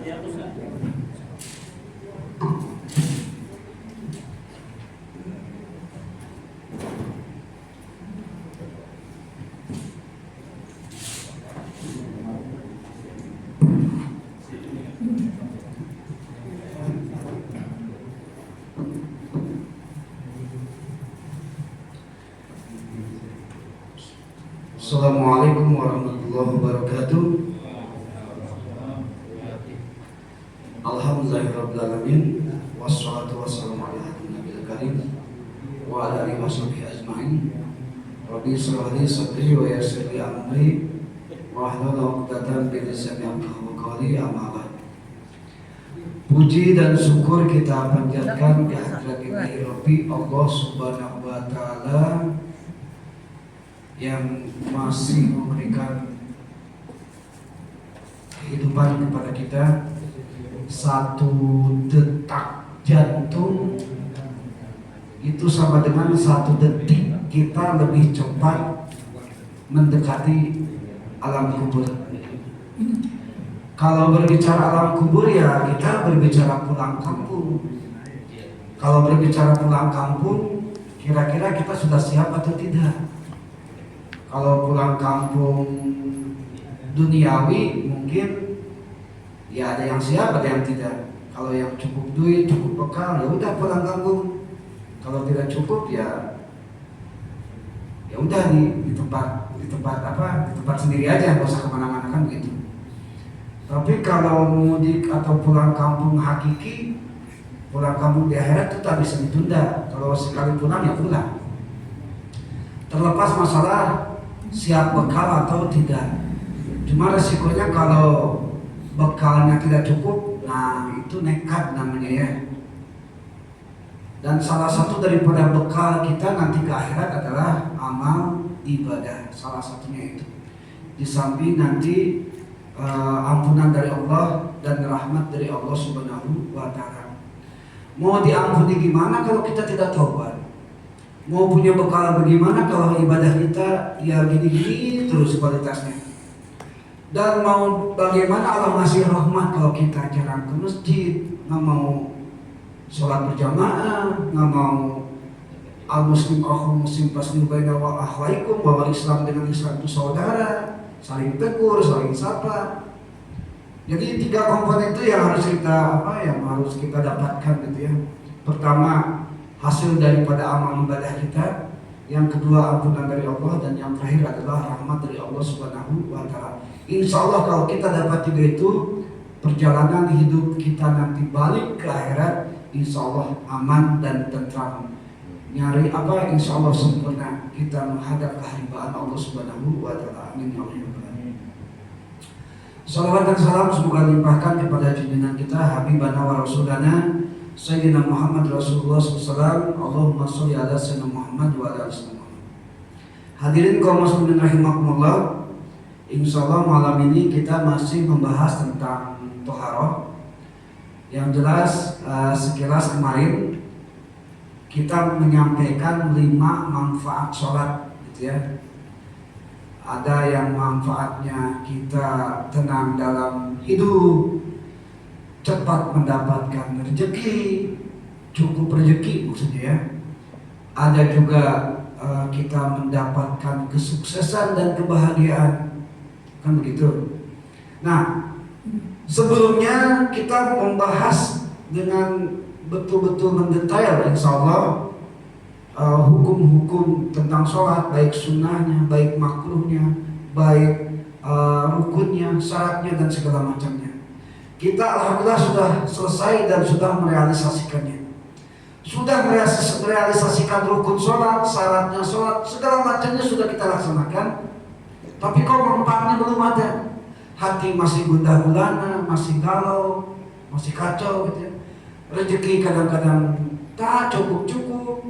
Assalamualaikum warahmatullahi wabarakatuh. Alhamdulillahirrabbilalamin. Wassalatu wassalamu ala nabiyil karim wa ala alihi washabihi ajma'in. Rabbi shrah li sadri wa yassir li amri wahlul 'uqdatam min lisani yafqahu qawli. Amma ba'd. Puji dan syukur kita panjatkan kehadirat ilahi Rabbi Allah Subhanahu wa taala yang masih memberikan kehidupan kepada kita. Satu detak jantung itu sama dengan satu detik kita lebih cepat mendekati alam kubur. Kalau berbicara alam kubur ya kita berbicara pulang kampung. Kalau berbicara pulang kampung, kira-kira kita sudah siap atau tidak? Kalau pulang kampung duniawi mungkin ya ada yang siap, ada yang tidak. Kalau yang cukup duit, cukup bekal, ya udah pulang kampung. Kalau tidak cukup ya udah di tempat sendiri aja, nggak usah kemana-mana kan begitu. Tapi kalau mudik atau pulang kampung hakiki, pulang kampung di akhirat itu tak bisa ditunda. Kalau sekali pulang ya pulang. Terlepas masalah siap bekal atau tidak. Cuma resikonya kalau bekalnya tidak cukup, nah itu nekat namanya ya. Dan salah satu daripada bekal kita nanti ke akhirat adalah amal ibadah. Salah satunya itu. Di samping nanti ampunan dari Allah dan rahmat dari Allah Subhanahu wa taala. Mau diampuni gimana kalau kita tidak taubat? Mau punya bekal bagaimana kalau ibadah kita ya gini-gini terus kualitasnya? Dan mau bagaimana Allah ngasih rahmat kalau kita jarang ke masjid, nggak mau sholat berjamaah, nggak mau al-muslim akhul muslim faslihu baina wa akhwaikum, bahwa Islam dengan Islam itu saudara, saling tegur, saling sapa. Jadi 3 komponen itu yang harus kita dapatkan gitu ya. Pertama, hasil daripada amal ibadah kita. Yang kedua, ampunan dari Allah. Dan yang terakhir adalah rahmat dari Allah Subhanahu wa taala. Insya Allah kalau kita dapat 3 itu, perjalanan hidup kita nanti balik ke akhirat insya Allah aman dan tentram. Nyari insya Allah sempurna kita menghadap keharibaan Allah Subhanahu wa taala. Amin ya rabbal alamin. Salawat dan salam semoga limpahkan kepada junjungan kita Habibana wa Rasulana Sayyidina Muhammad Rasulullah SAW. Allahumma sholli ala Sayyidina Muhammad wa ala Sayyidina Muhammad. Hadirin kaum muslimin rahimakumullah. Insyaallah malam ini kita masih membahas tentang toharoh. Yang jelas sekilas kemarin kita menyampaikan 5 manfaat sholat gitu ya. Ada yang manfaatnya kita tenang dalam hidup, cepat mendapatkan rezeki, cukup rezeki maksudnya ya. Ada juga kita mendapatkan kesuksesan dan kebahagiaan, kan begitu. Nah, sebelumnya kita membahas dengan betul-betul mendetail insyaallah hukum-hukum tentang sholat, baik sunnahnya, baik makruhnya, baik rukunnya, syaratnya dan segala macamnya. Kita alhamdulillah sudah selesai dan sudah merealisasikannya. Sudah merealisasikan rukun sholat, syaratnya sholat, segala macamnya sudah kita laksanakan. Tapi kok manfaatnya belum ada. Hati masih gundah gulana, masih galau, masih kacau gitu ya. Rezeki kadang-kadang tak cukup-cukup.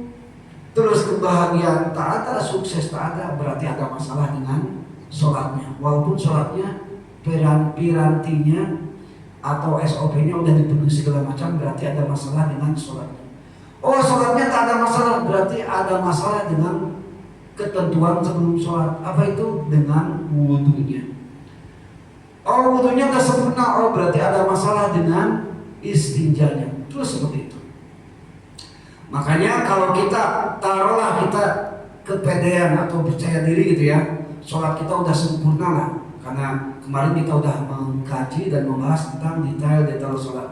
Terus kebahagiaan tak ada, sukses tak ada. Berarti ada masalah dengan sholatnya. Walaupun sholatnya pirantinya atau SOP-nya udah dipenuhi segala macam, berarti ada masalah dengan sholatnya. Oh, sholatnya tak ada masalah, berarti ada masalah dengan ketentuan sebelum sholat. Apa itu? Dengan wudhunya. Oh wudunya nggak sempurna, oh berarti ada masalah dengan istinjanya. Terus seperti itu. Makanya kalau kita taruhlah kita kepedean atau percaya diri gitu ya, sholat kita udah sempurna lah. Karena kemarin kita udah mengkaji dan membahas tentang detail-detail sholat.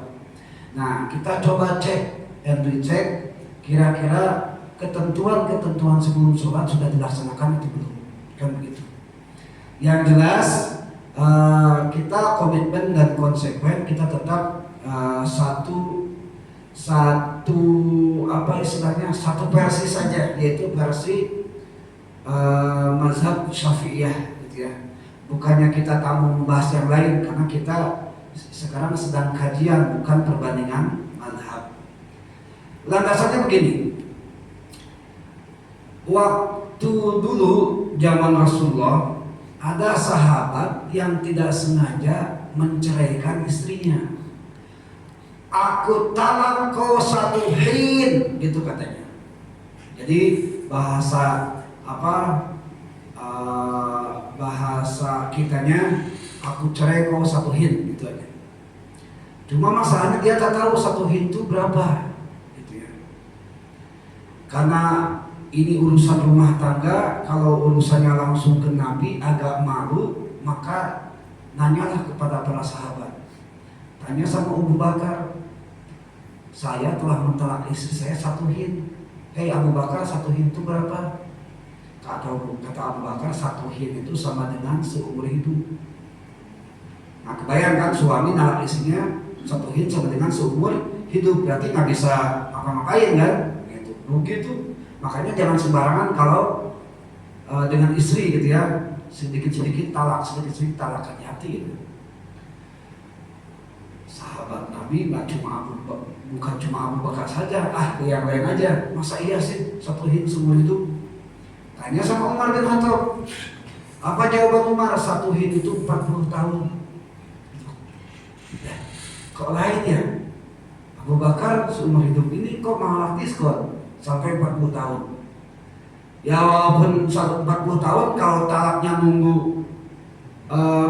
Nah kita coba cek and recheck kira-kira ketentuan-ketentuan sebelum sholat sudah dilaksanakan atau belum, kan begitu. Yang jelas kita komitmen dan konsekuen, kita tetap satu apa istilahnya, satu versi saja, yaitu versi mazhab Syafi'iyah gitu ya. Bukannya kita tak mau membahas yang lain, karena kita sekarang sedang kajian, bukan perbandingan mazhab. Landasannya begini. Waktu dulu zaman Rasulullah ada sahabat yang tidak sengaja menceraikan istrinya. Aku talak kau satu hin, gitu katanya. Jadi bahasa bahasa kitanya, aku cerai kau satu hin, gitu aja. Cuma masalahnya dia tak tahu satu hin itu berapa, gitu ya. Karena ini urusan rumah tangga, kalau urusannya langsung ke Nabi agak malu, maka nanyalah kepada para sahabat. Tanya sama Abu Bakar, saya telah mentalak istri saya satu hin. Hei Abu Bakar, satu hin itu berapa? Kata Abu Bakar, satu hin itu sama dengan seumur hidup. Nah kebayangkan suami nalak istrinya satu hin sama dengan seumur hidup, berarti nggak bisa apa-apain kan? Gitu. Begitu. Makanya jangan sembarangan kalau dengan istri gitu ya, sedikit-sedikit talak, sedikit-sedikit talak, hati-hati gitu. Sahabat Nabi bukan cuma Abu Bakar saja, yang lain aja. Masa iya sih satu hin seumur hidup? Tanya sama Umar bin Khattab. Apa jawaban Umar? Satu hin itu 40 tahun. Kok lain ya? Abu Bakar seumur hidup ini kok malah diskon sampai 40 tahun. Ya walaupun 40 tahun, kalau talaknya nunggu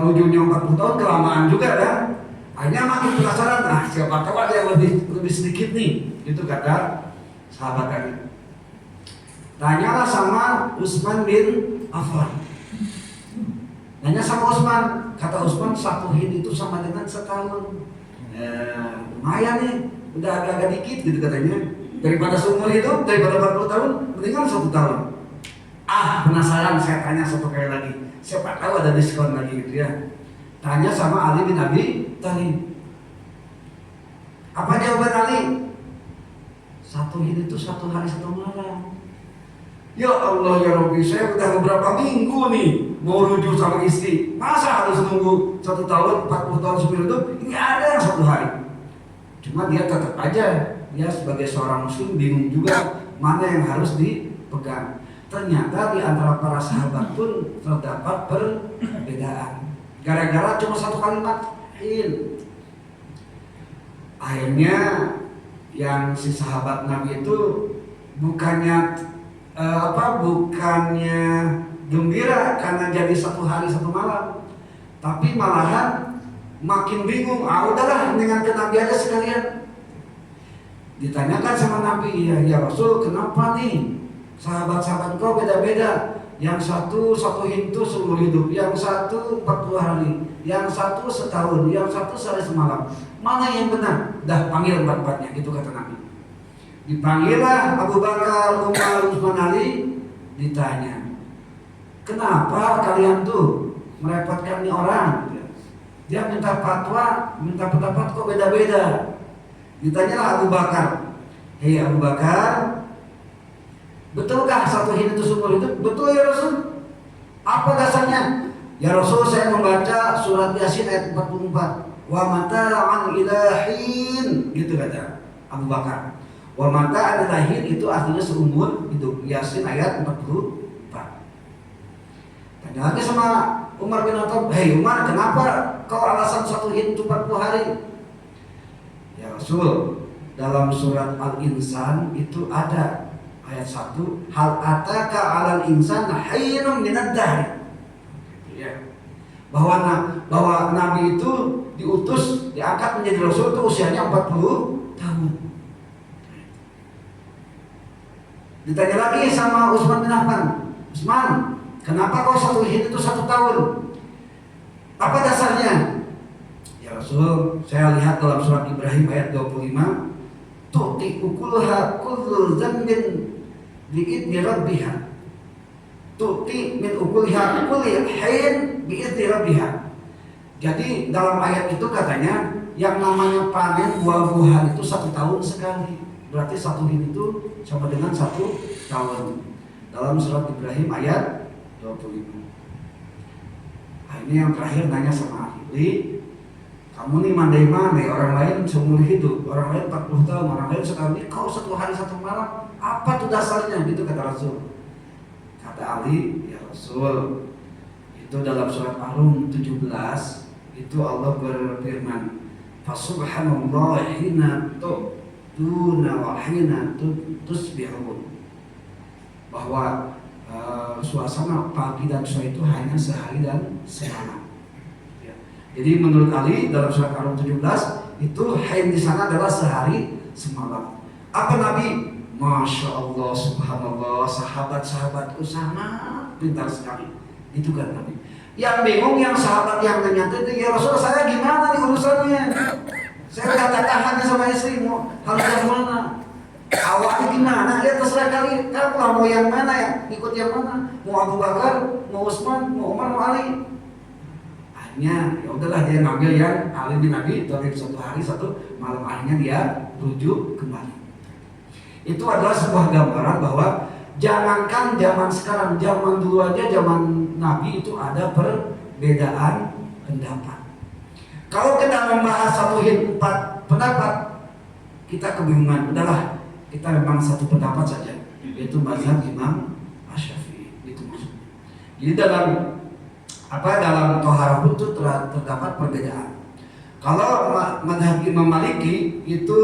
rujuknya 40 tahun kelamaan juga kan. Akhirnya makin penasaran, siapa tahu ada yang lebih sedikit nih, itu kata sahabat tadi. Tanyalah sama Utsman bin Affan. Nanya sama Utsman, kata Utsman satu hin itu sama dengan setahun. Lumayan nih, udah agak-agak dikit gitu katanya. Daripada seumur hidup, daripada 40 tahun, mendingan 1 tahun. Penasaran, saya tanya satu kali lagi. Siapa tahu ada diskon lagi gitu ya. Tanya sama Ali bin Abi Thalib. Apa jawaban Ali? Satu hin itu 1 hari 1 malam. Ya Allah ya Rabbi, saya udah beberapa minggu nih mau rujuk sama istri. Masa harus nunggu 1 tahun, 40 tahun seumur hidup? Ini ada yang 1 hari. Cuma dia tetap aja, dia sebagai seorang muslim bingung juga mana yang harus dipegang. Ternyata di antara para sahabat pun terdapat perbedaan. Gara-gara cuma 1 kalimat hin. Akhirnya yang si sahabat Nabi itu bukannya gembira karena jadi 1 hari 1 malam, tapi malahan makin bingung. Udahlah, dengan ke Nabi aja sekalian. Ditanyakan sama Nabi, ya Rasul, kenapa nih sahabat-sahabat kau beda-beda? Yang satu hin itu seumur hidup, yang satu 40 hari, yang satu setahun, yang satu sehari semalam. Mana yang benar? Dah panggil 4-4-nya, gitu kata Nabi. Dipanggillah Abu Bakar, Umar, Utsman, Ali. Ditanya, kenapa kalian tuh merepotkan nih orang? Dia minta fatwa, minta pendapat kok beda-beda. Ditanyalah Abu Bakar, hei Abu Bakar, betulkah satu hin itu seumur hidup? Betul ya Rasul. Apa dasarnya? Ya Rasul, saya membaca surat Yasin ayat 44. Wa mata'an ilahin, gitu kata Abu Bakar. Wa mata'an ilahin itu artinya seumur hidup. Yasin ayat 44. Tanya lagi sama Umar bin Khattab, hei Umar, kenapa kau alasan satu hin itu 40 hari? Ya Rasul, dalam surat Al-Insan itu ada ayat 1, hal ataka 'alal insan hayrun minad dahr. Ya. bahwa Nabi itu diutus, diangkat menjadi Rasul itu usianya 40 tahun. Ditanya lagi sama Utsman bin Affan, Utsman, kenapa kau satu hijrah itu 1 tahun? Apa dasarnya? Ya Rasul, saya lihat dalam surat Ibrahim ayat 25, tu'ti ukulha kullu dzambin bi'idni rabbiha. Tu'ti min ukulha kulli hayin bi'idni rabbiha. Jadi dalam ayat itu katanya yang namanya panen buah-buahan itu 1 tahun sekali. Berarti 1 hijrah itu sama dengan 1 tahun. Dalam surat Ibrahim ayat 25. Nah, ini yang terakhir nanya sama ahli, kamu nih mandai-mandai, orang lain seumur hidup, orang lain 40 tahun, orang lain sekali, kau 1 hari 1 malam, apa tuh dasarnya? Gitu kata Rasul. Kata Ali, ya Rasul, itu dalam surat Ar-Rum 17, itu Allah berfirman, Fasubhanallah hina tu'tuna wa hina tusbihun. Bahwa suasana pagi dan sore itu hanya sehari dan semalam. Ya. Jadi menurut Ali dalam surat Ar-Rum 17 itu hain di sana adalah sehari semalam. Apa Nabi? Masya Allah, subhanallah, sahabat-sahabatku sangat pintar sekali. Itu kan Nabi. Yang bingung yang sahabat yang nanya itu, ya Rasul saya gimana nih urusannya? Saya katakan hanya sama istri, mau harus yang mana? Awalnya gimana? Ya terserah kali. Kamu mau yang mana ya? Ikut yang mana? Mau Abu Bakar, mau Utsman, mau Umar, mau Ali? Akhirnya ya udahlah dia ngambil yang Ali bin Abi Thalib 1 hari 1 malam. Akhirnya dia rujuk kembali. Itu adalah sebuah gambaran bahwa jangankan zaman sekarang, zaman dulu aja, zaman Nabi itu ada perbedaan pendapat. Kalau kita membahas 1 hijrah 4 pendapat, kita kebingungan. Udahlah, kita memang 1 pendapat saja, yaitu mazhab Imam Asy-Syafi'i. Itu maksudnya. Jadi dalam thaharah pun itu terdapat perbedaan. Kalau mazhab Imam Maliki itu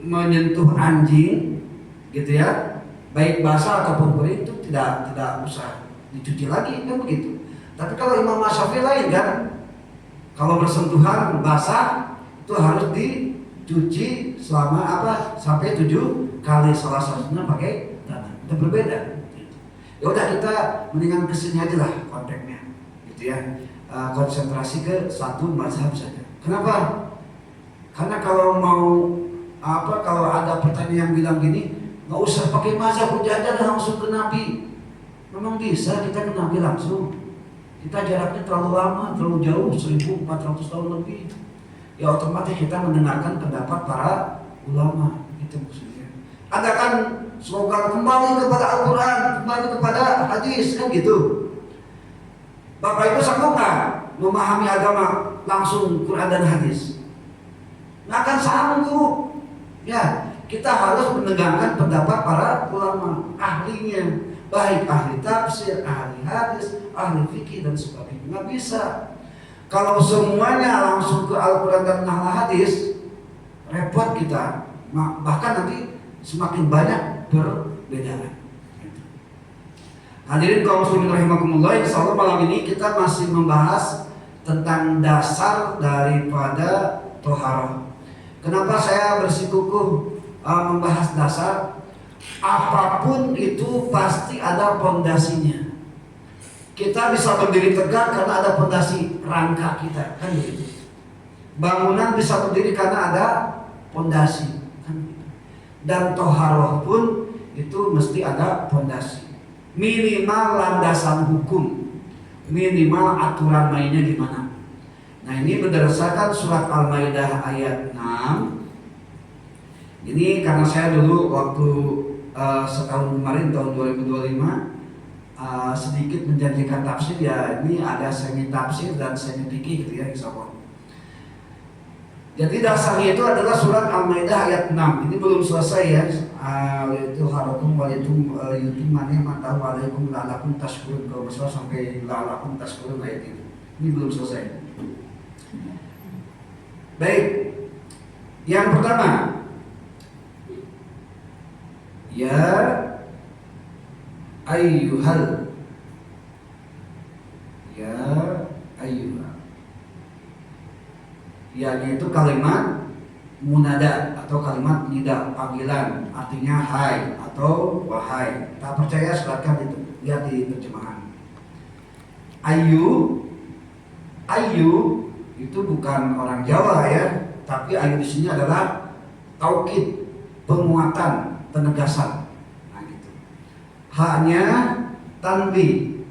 menyentuh anjing, gitu ya, baik basah ataupun kering itu tidak usah dicuci lagi, kan begitu. Tapi kalau Imam Asy-Syafi'i lain kan, kalau bersentuhan basah itu harus dicuci selama sampai 7 kali, salah satunya pakai tangan. Itu berbeda. Ya udah, kita mendingan kesini aja lah konteksnya, gitu ya. Konsentrasi ke 1 mazhab saja. Kenapa? Karena kalau kalau ada pertanyaan yang bilang gini, nggak usah pakai mazhab, hujah aja langsung ke Nabi. Memang bisa kita ke Nabi langsung. Kita jaraknya terlalu lama, terlalu jauh, 1400 tahun lebih. Ya otomatis kita mendengarkan pendapat para ulama. Itu maksudnya. Ada kan slogan kembali kepada Al-Quran, kembali kepada hadis, kan gitu. Bapak Ibu sanggup nggak memahami agama langsung Quran dan hadis? Nggak akan sanggup. Ya, kita harus mendengarkan pendapat para ulama, ahlinya. Baik ahli tafsir, ahli hadis, ahli fikih dan sebagainya. Nggak bisa. Kalau semuanya langsung ke Al-Quran dan hadis, repot kita. Bahkan nanti semakin banyak perbedaan. Hadirin kaum muslimin rahimakumullah, insyaallah malam ini kita masih membahas tentang dasar daripada thaharah. Kenapa saya bersikukuh membahas dasar? Apapun itu pasti ada pondasinya. Kita bisa berdiri tegak karena ada pondasi rangka kita, kan begitu. Bangunan bisa berdiri karena ada pondasi, kan begitu. Dan thaharah pun itu mesti ada pondasi. Minimal landasan hukum, minimal aturan mainnya gimana. Nah, ini berdasarkan surat Al-Maidah ayat 6. Ini karena saya dulu waktu setahun kemarin tahun 2025 sedikit menjanjikan tafsir, ya ini ada semi tafsir dan semi fikih gitu ya, insyaallah. Jadi dasarnya itu adalah surat Al-Maidah ayat 6. Ini belum selesai ya. Itu harakum walitum yutimani matahu alaikum la'alakum tashkurun. Kalau besar sampai la'alakum tashkurun ayat itu. Ini belum selesai. Baik. Yang pertama, ya ayyuhal ayyuha. Ya-nya itu kalimat munada atau kalimat nida, panggilan, artinya hai atau wahai. Tak percaya silakan itu lihat di terjemahan. Ayu itu bukan orang Jawa ya, tapi ayu di sini adalah taukid, penguatan, penegasan. Nah gitu. Haknya tanbih.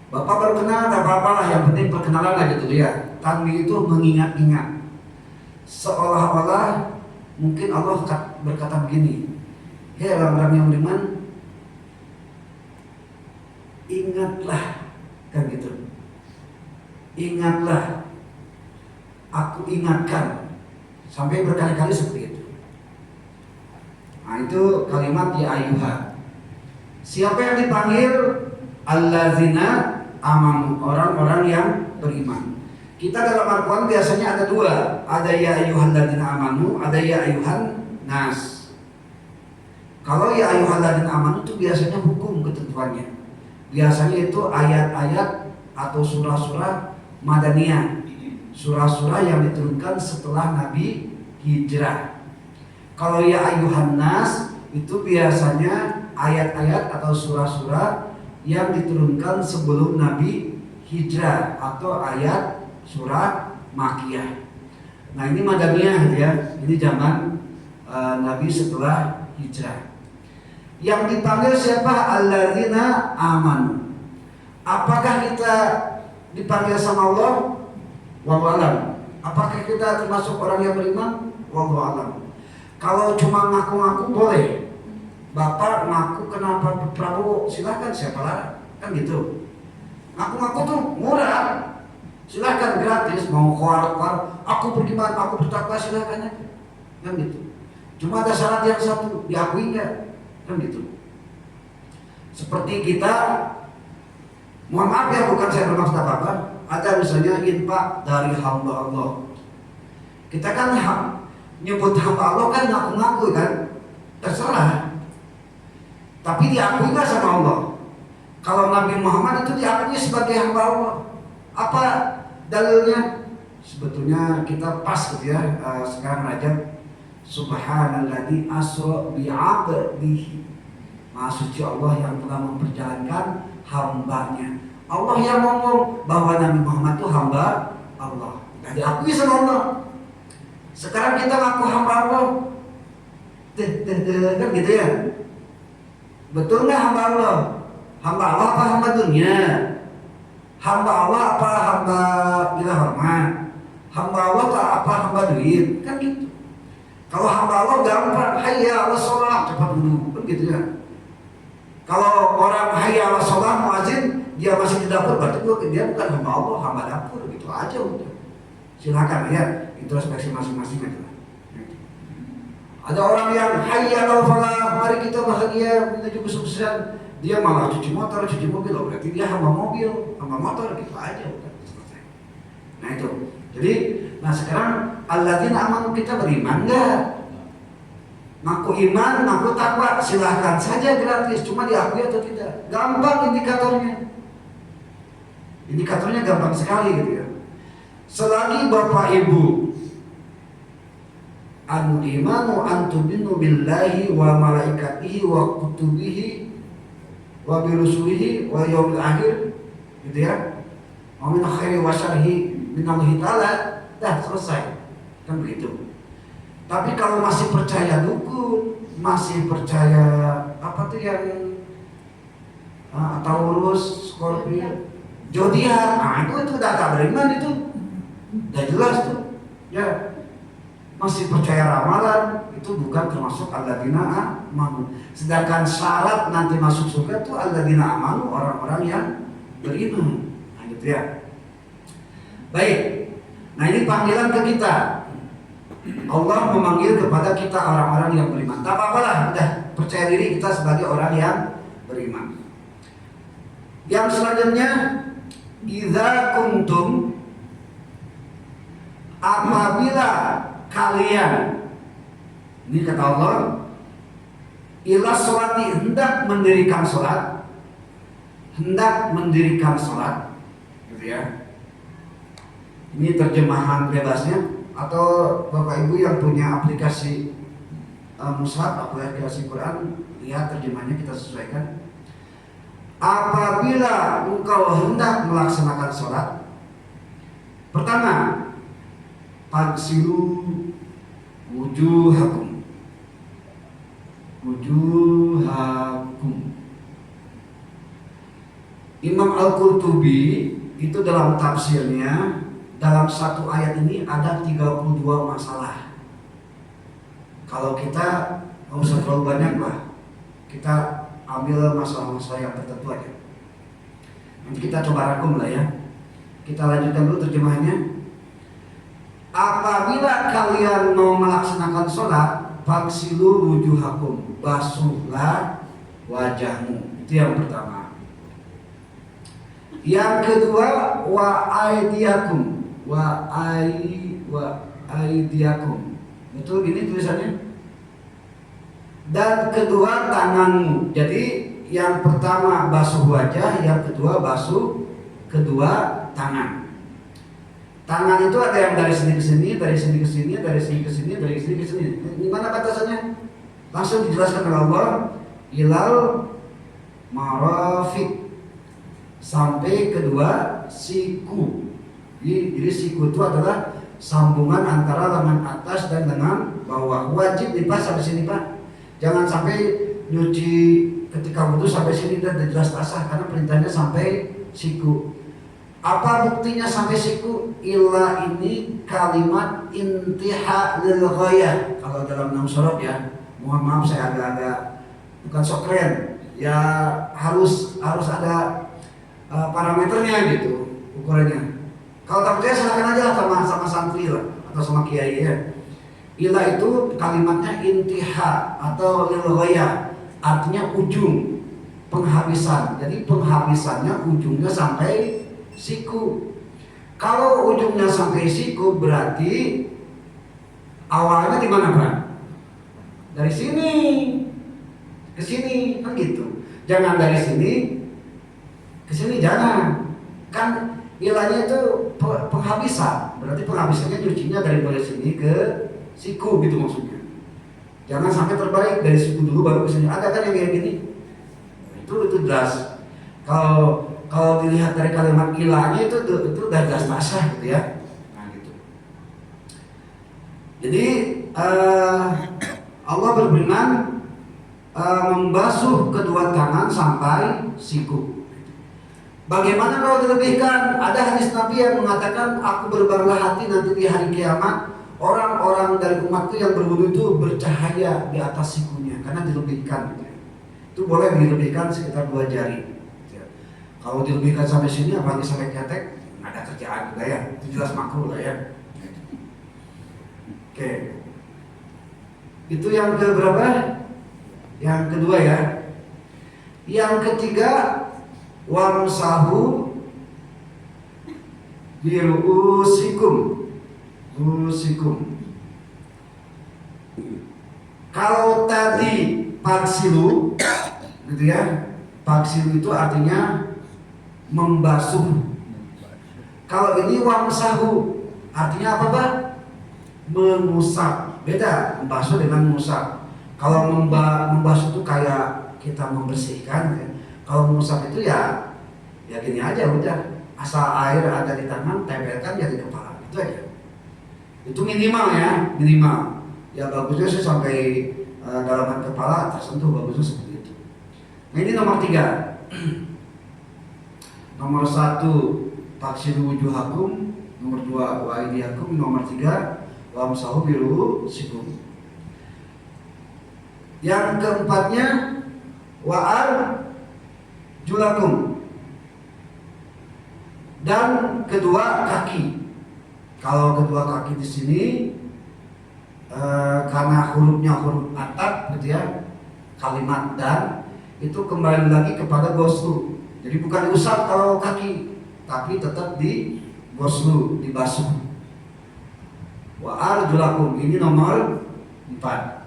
Bapak baru kenal, tak apa-apa lah, yang penting perkenalan aja gitu ya. Tanbih itu mengingat-ingat. Seolah-olah mungkin Allah berkata begini, hei orang-orang yang beriman, ingatlah, kan gitu. Ingatlah, aku ingatkan, sampai berkali-kali seperti itu. Nah itu kalimat ya ayyuha. Siapa yang dipanggil? Allazina amanu, orang-orang yang beriman. Kita dalam Al-Quran biasanya ada dua, ada ya ayyuhalladzina amanu, ada ya ayyuhan nas. Kalau ya ayyuhalladzina amanu itu biasanya hukum ketentuannya. Biasanya itu ayat-ayat atau surah-surah Madaniyah, surah-surah yang diturunkan setelah Nabi hijrah. Kalau ya ayyuhan nas itu biasanya ayat-ayat atau surah-surah yang diturunkan sebelum Nabi hijrah atau ayat surah Makkiyah. Nah ini Madaniyah ya, ini zaman Nabi setelah hijrah. Yang dipanggil siapa? Alladzina amanu. Apakah kita dipanggil sama Allah? Wallahu alam. Apakah kita termasuk orang yang beriman? Wallahu alam. Kalau cuma ngaku-ngaku boleh. Bapak ngaku kenapa Prabowo, silakan, siapa larang, kan gitu. Ngaku-ngaku tuh murah, silakan, gratis. Mau keluar, aku beriman, aku bertakwa, silakan aja, kan gitu. Cuma ada syarat yang satu, diakui nggak, kan gitu. Seperti kita, mohon maaf ya, bukan saya bermaksud apa-apa. Ada misalnya infak dari hamba Allah. Kita kan nyebut hamba Allah kan ngaku-ngaku kan, terserah. Tapi diakui gak sama Allah? Kalau Nabi Muhammad itu diakui sebagai hamba Allah, apa dalilnya? Sebetulnya kita pas gitu ya, sekarang Rajab. Subhanalladzi asra bi'abdihi. Maha suci Allah yang telah memperjalankan hambanya. Allah yang ngomong bahwa Nabi Muhammad itu hamba Allah. Nah, diakui sama Allah. Sekarang kita ngaku hamba Allah, kan gitu ya. Betul nggak hamba Allah? Hamba Allah apa hamba dunia? Hamba Allah apa hamba bila hormat? Hamba Allah apa hamba duit? Kan gitu. Kalau hamba Allah gampang, hayya 'alas shalah, cepat dulu, kan gitu ya. Kalau orang hayya 'alas shalah muazin, dia masih di dapur, berarti dia bukan hamba Allah, hamba dapur, gitu aja udah. Silakan ya, introspeksi masing-masing aja. Ada orang yang hayya 'alal falah, mari kita bahagia menuju kesuksesan, dia malah cuci motor, cuci mobil, berarti dia hamba mobil, hamba motor, gitu aja udah selesai. Nah itu. Jadi, nah sekarang alladzina amanu, kita beriman enggak? Ngaku iman, ngaku takwa, silahkan saja gratis, cuma diakui atau tidak. Gampang indikatornya. Indikatornya gampang sekali gitu ya. Selagi Bapak Ibu al-imanu antuminu billahi wa malaikatihi wa kutubihi wa birusulihi wa yaumil akhir, gitu ya. Wa min khairi wa syarhi minallahi ta'ala, dah selesai. Kan begitu. Tapi kalau masih percaya dukun, masih percaya apa tuh yang Taurus, Scorpio, zodiak, nah itu udah tak beriman, itu udah jelas tuh. Ya. Masih percaya ramalan, itu bukan termasuk alladzina amanu. Sedangkan syarat nanti masuk surga itu alladzina amanu, orang-orang yang beriman. Nah gitu ya. Baik. Nah ini panggilan ke kita. Allah memanggil kepada kita orang-orang yang beriman. Tak apa-apa lah, udah percaya diri kita sebagai orang yang beriman. Yang selanjutnya, idza kuntum, apabila kalian, ini kata Allah, ila sholati, hendak mendirikan sholat, gitu ya. Ini terjemahan bebasnya, atau Bapak Ibu yang punya aplikasi mushaf, aplikasi Quran, lihat terjemahannya, kita sesuaikan. Apabila engkau hendak melaksanakan sholat, pertama, fagsilu wujuhakum. Imam Al-Qurtubi itu dalam tafsirnya, dalam satu ayat ini ada 32 masalah. Kalau kita nggak usah terlalu banyak lah, kita ambil masalah-masalah yang tertentu aja. Nanti kita coba rangkum lah ya. Kita lanjutkan dulu terjemahannya. Apabila kalian mau melaksanakan sholat, faksilu wujuhakum, basuhlah wajahmu. Itu yang pertama. Yang kedua, wa aidiakum, wa aidiakum. Betul gini tulisannya. Dan kedua, tanganmu. Jadi yang pertama basuh wajah, yang kedua basuh kedua tangan. Tangan itu ada yang dari sini ke sini, dari sini ke sini, dari sini ke sini, dari sini ke sini. Di mana batasannya? Langsung dijelaskan oleh Allah, ilal marafiq, sampai kedua siku. Jadi siku itu adalah sambungan antara lengan atas dan lengan bawah. Wajib dipas sampai sini, Pak. Jangan sampai nyuci ketika wudu sampai sini dan jelas tasah, karena perintahnya sampai siku. Apa buktinya sampai siku? Illa ini kalimat intiha lil ghayah. Kalau dalam 6 surat ya, mohon maaf saya agak-agak bukan sok keren. Ya harus ada parameternya gitu, ukurannya. Kalau tak percaya silakan aja sama santri lah atau sama kiai ya. Ila itu kalimatnya intiha atau lil ghayah, artinya ujung, penghabisan. Jadi penghabisannya ujungnya sampai siku. Kalau ujungnya sampai siku berarti awalnya di mana, Pak? Dari sini ke sini, kan gitu. Jangan dari sini ke sini, jangan. Kan ilahnya itu penghabisan. Berarti penghabisannya nyucinya dari sini ke siku gitu maksudnya. Jangan sampai terbalik, dari siku dulu baru ke sini. Ada kan yang kayak gini? Itu jelas. Kalau dilihat dari kalimat ilahnya itu udah jelas basah gitu ya. Nah gitu. Jadi Allah berfirman membasuh kedua tangan sampai siku. Bagaimana kalau dilebihkan? Ada hadis Nabi yang mengatakan, aku berbangga hati nanti di hari kiamat orang-orang dari umatku yang berwudu itu bercahaya di atas sikunya karena dilebihkan. Itu boleh dilebihkan sekitar 2 jari. Kalau dilebihkan sampai sini, apalagi sampai ketek, nggak ada kerjaan juga ya. Itu jelas makruh lah ya. Oke. Itu yang keberapa? Yang kedua ya. Yang ketiga, wamsahu biru'usikum. Kalau tadi faksilu gitu ya. Faksilu itu artinya membasuh. Kalau ini wamsahu artinya apa, Pak? Mengusap. Beda membasuh dengan mengusap. Kalau membasuh itu kayak kita membersihkan ya. Kalau mengusap itu ya gini aja udah, asal air ada di tangan, tempelkan ya di kepala, itu aja. Itu minimal ya, minimal. Ya bagusnya sih sampai dalaman kepala tersentuh, bagusnya seperti itu. Nah ini nomor 3. Nomor 1 faksilu wujuhakum, nomor 2 wa aydiyakum, nomor 3 wamsahu biru'usikum. Yang keempatnya wa arjulakum, dan kedua kaki. Kalau kedua kaki di sini karena hurufnya huruf atap gitu ya, kalimat dan itu kembali lagi kepada goslu. Jadi bukan diusap kalau kaki, tapi tetap di goslu, dibasuh. Wa arjulakum, ini nomor 4.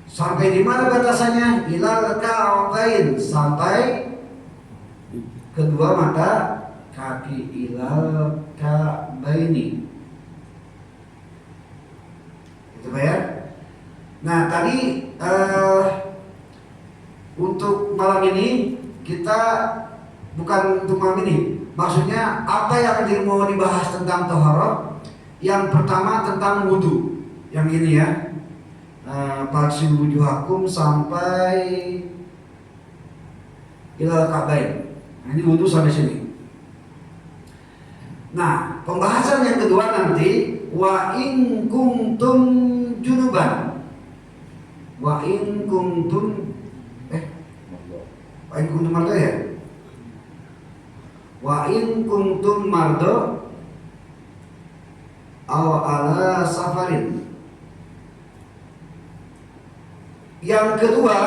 Sampai di mana batasannya? Ilal ka'bain, sampai kedua mata kaki ilal ka'baini. Itu Pak ya. Nah tadi untuk malam ini kita bukan untuk malam ini. Maksudnya apa yang mau dibahas tentang taharah? Yang pertama tentang wudu. Yang ini ya. Faghsilu wujuhakum sampai ilal ka'bain. Nah, ini wudu sampai sini. Nah, pembahasan yang kedua nanti wa in kuntum junuban. Wa in kuntum mardo ya? Wa in kuntum mardo aw ala safarin. Yang kedua,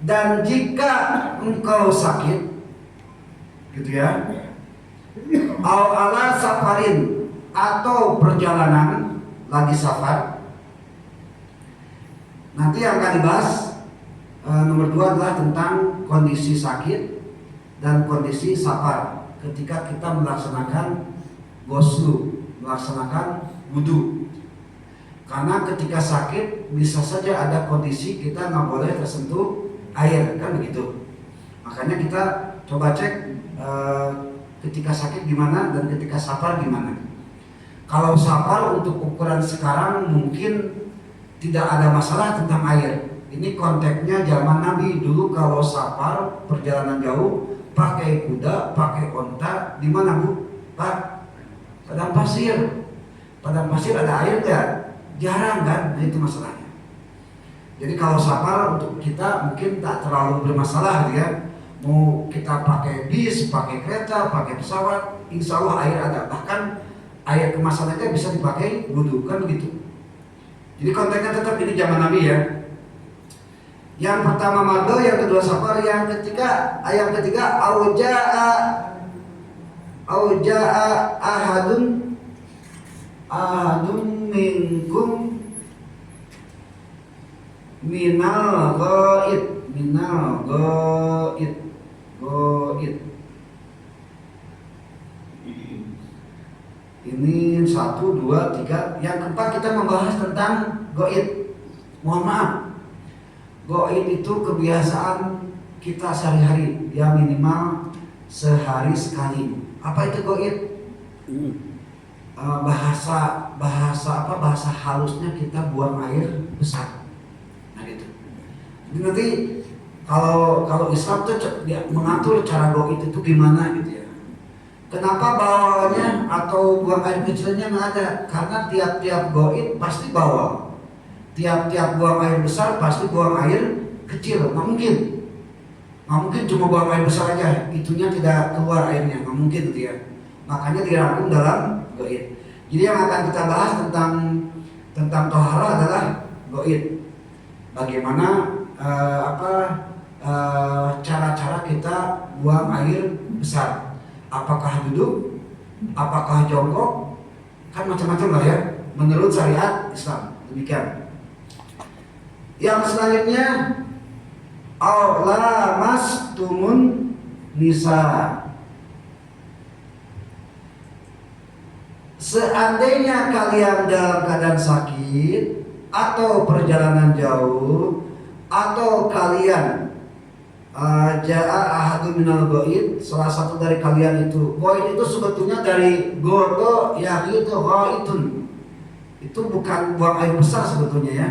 dan jika engkau sakit, gitu ya, aw ala safarin, atau perjalanan lagi safar. Nanti yang akan dibahas nomor 2 adalah tentang kondisi sakit dan kondisi safar ketika kita melaksanakan ghusl, melaksanakan wudu. Karena ketika sakit bisa saja ada kondisi kita nggak boleh tersentuh air, kan begitu. Makanya kita coba cek ketika sakit gimana dan ketika safar gimana. Kalau safar untuk ukuran sekarang mungkin tidak ada masalah tentang air. Ini konteksnya zaman Nabi. Dulu kalau safar perjalanan jauh pakai kuda, pakai onta, di mana Bu? Pak, padang pasir. Padang pasir ada air nggak? Jarang kan? Nah itu masalahnya. Jadi kalau safar untuk kita mungkin tak terlalu bermasalah gitu ya. Mau kita pakai bis, pakai kereta, pakai pesawat, insya Allah air ada. Bahkan air kemasan aja bisa dipakai wudu, kan begitu. Jadi konteksnya tetap ini zaman Nabi ya. Yang pertama mardo, yang kedua safar, yang ketiga auja'a ahadun minkum minal ghaid. Ini 1, 2, 3. Yang keempat kita membahas tentang ghaid. Mohon maaf, ghaid itu kebiasaan kita sehari-hari, ya minimal sehari sekali. Apa itu ghaid? Bahasa halusnya kita buang air besar. Nah gitu. Jadi nanti kalau Islam tuh mengatur cara ghaid itu gimana gitu ya. Kenapa bawanya atau buang air kecilnya nggak ada? Karena tiap-tiap ghaid pasti bawa. Tiap-tiap buang air besar pasti buang air kecil. Nggak mungkin cuma buang air besar aja, itunya tidak keluar airnya, nggak mungkin gitu ya. Makanya dirangkum dalam ghaid. Jadi yang akan kita bahas tentang tohara adalah ghaid. Bagaimana cara-cara kita buang air besar. Apakah duduk? Apakah jongkok? Kan macam-macam lah ya. Menurut syariat Islam demikian. Yang selanjutnya lamastumun nisa. Seandainya kalian dalam keadaan sakit atau perjalanan jauh, atau kalian ja'a ahadun minal ghaid, salah satu dari kalian itu. Ghaid itu sebetulnya dari godo yaqitu ghaitun. Itu bukan buang air besar sebetulnya ya.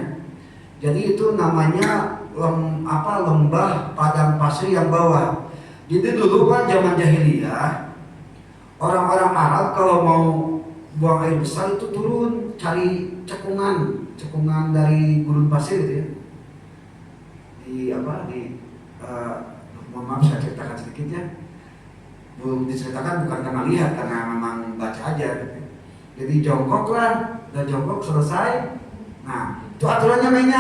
Jadi itu namanya lembah padang pasir yang bawah. Jadi dulu kan zaman jahiliyah, orang-orang Arab kalau mau buang air besar itu turun cari cekungan dari gurun pasir gitu ya. Mohon maaf saya ceritakan sedikit ya. Belum diceritakan bukan karena lihat, karena memang baca aja gitu. Jadi jongkok lah, dan jongkok selesai. Nah, itu aturannya mainnya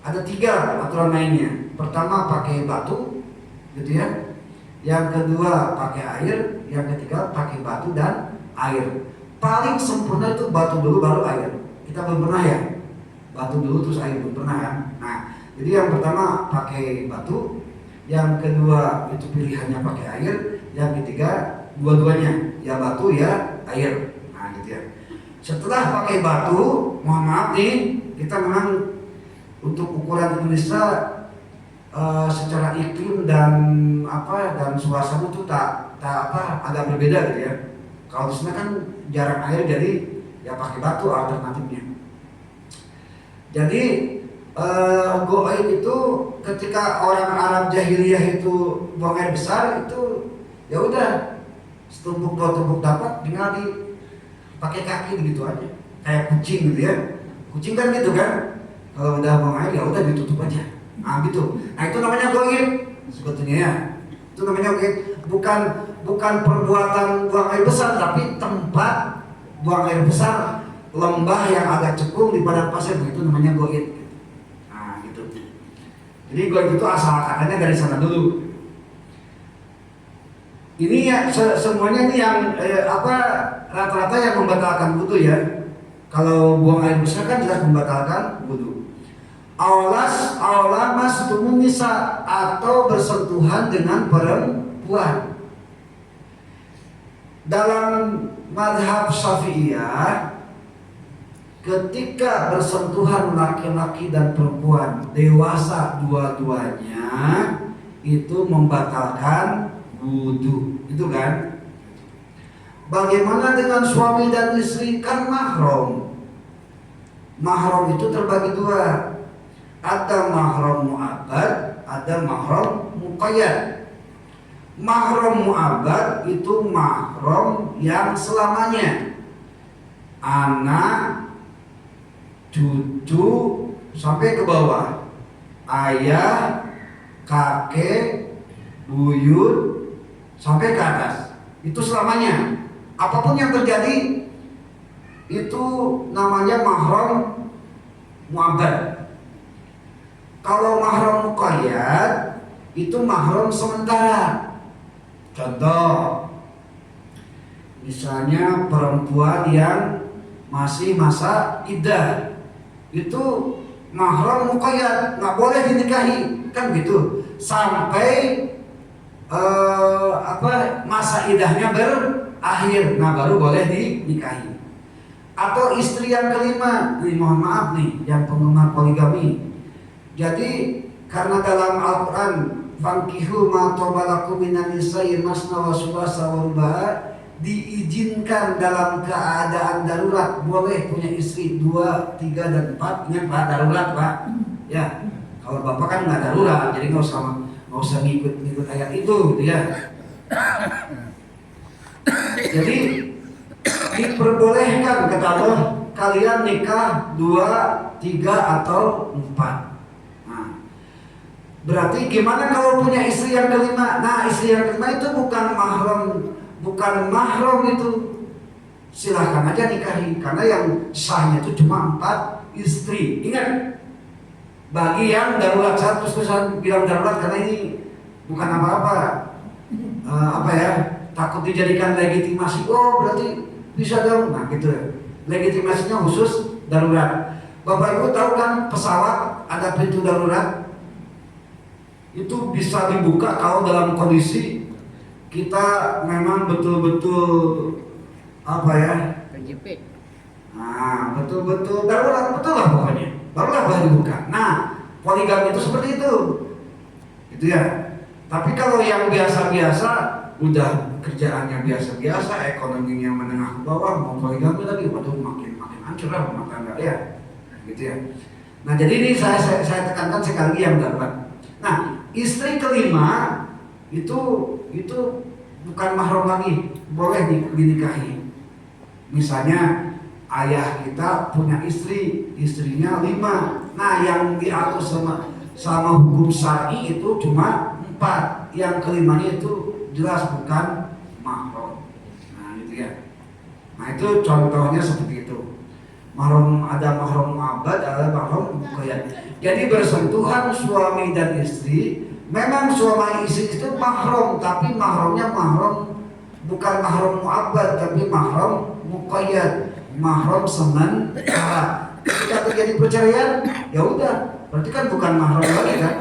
ada 3 aturan mainnya. Pertama pakai batu, gitu ya. Yang kedua pakai air, yang ketiga pakai batu dan air. Paling sempurna itu batu dulu baru air. Kita belum pernah ya, batu dulu terus air, belum pernah kan. Nah, jadi yang pertama pakai batu, yang kedua itu pilihannya pakai air, yang ketiga dua-duanya, ya batu ya air. Nah gitu ya. Setelah pakai batu, mohon maaf nih, kita memang untuk ukuran Indonesia secara iklim dan suasana itu agak berbeda gitu ya. Kalau di sana kan jarang air, jadi ya pakai batu alternatifnya. Jadi go'ain itu ketika orang Arab jahiliyah itu buang air besar itu ya udah setumpuk dua tumpuk dapat tinggal pakai kaki gitu aja, kayak kucing gitu ya. Kucing kan gitu kan, kalau udah buang air ya udah ditutup aja. Nah gitu. Nah itu namanya go'ain sebetulnya ya. Itu namanya go'ain, bukan perbuatan buang air besar, tapi tempat buang air besar, lembah yang agak cekung di padang pasir, itu namanya go'ain. Nah gitu. Jadi go'ain itu asal katanya dari sana dulu. Ini ya semuanya ini yang rata-rata yang membatalkan wudu ya. Kalau buang air besar kan jelas membatalkan wudu. Awalas masdumun nisa, atau bersentuhan dengan perempuan. Dalam mazhab Syafi'iyah, ketika bersentuhan laki-laki dan perempuan dewasa dua-duanya itu membatalkan wudu, itu kan. Bagaimana dengan suami dan istri? Kan mahram. Mahram itu terbagi dua. Ada mahram mu'abbad, ada mahram muqayyad. Mahram mu'abbad itu mahram yang selamanya. Anak, cucu sampai ke bawah. Ayah, kakek, buyut sampai ke atas. Itu selamanya. Apapun yang terjadi itu namanya mahram mu'abbad. Kalau mahram muqayyad itu mahram sementara. Contoh, misalnya perempuan yang masih masa iddah, itu mahram muqayyad, nggak boleh dinikahi, kan gitu, sampai masa iddahnya berakhir, nah baru boleh dinikahi. Atau istri yang kelima, mohon maaf nih, yang penggemar poligami. Jadi karena dalam Al-Quran fankihu ma tobalakum minan nisa'i masna wa subasa wa ruba', diizinkan dalam keadaan darurat boleh punya istri 2, 3 dan 4. Ingat Pak, darurat Pak. Ya, kalau Bapak kan nggak darurat, jadi nggak usah ngikut ayat itu gitu ya. Jadi diperbolehkan kata Allah, kalian nikah 2, 3 atau 4. Berarti gimana kalau punya istri yang kelima? Nah, istri yang kelima itu bukan mahram itu. Silahkan aja nikahi, karena yang sahnya itu cuma 4 istri. Ingat, bagi yang darurat, saya terus-terusan bilang darurat karena ini bukan apa-apa. Takut dijadikan legitimasi. Oh, berarti bisa dong. Nah, gitu ya. Legitimasinya khusus darurat. Bapak Ibu tahu kan pesawat ada pintu darurat? Itu bisa dibuka kalau dalam kondisi kita memang betul-betul terjepit. Nah, betul-betul darurat, betul lah pokoknya. Barulah boleh dibuka. Nah, poligami itu seperti itu. Gitu ya. Tapi kalau yang biasa-biasa, udah kerjaannya biasa-biasa, ekonominya menengah ke bawah, mau poligami lagi, waduh makin hancur lah rumah tangga ya. Gitu ya. Nah, jadi ini saya tekankan sekali lagi yang darurat. Nah, istri kelima itu bukan mahram lagi, boleh dinikahi. Misalnya ayah kita punya istrinya 5. Nah, yang diatur sama hukum syar'i itu cuma 4. Yang kelimanya itu jelas bukan mahram. Nah, gitu ya. Nah, itu contohnya seperti itu. Ada mahram mu'abbad, ada mahram muqayyad. Jadi bersentuhan suami dan istri, memang suami istri itu mahram, tapi mahramnya bukan mahram mu'abbad, tapi mahram muqayyad, mahram sementara. Ketika terjadi perceraian, ya udah, berarti kan bukan mahram lagi kan.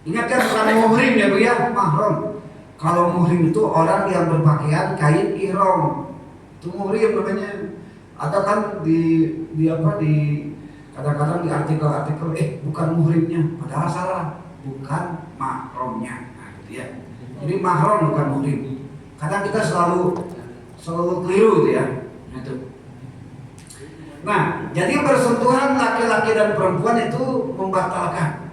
Ingat kan bukan muhrim ya Bu ya, mahram. Kalau muhrim itu orang yang berpakaian kain ihram. Itu muhrim namanya. Ada kan di apa di kadang-kadang di artikel-artikel bukan muhrimnya, padahal salah, bukan mahramnya. Nah, gitu ya. Jadi mahram bukan muhrim. Kadang kita selalu keliru gitu ya. Itu. Nah, jadi bersentuhan laki-laki dan perempuan itu membatalkan.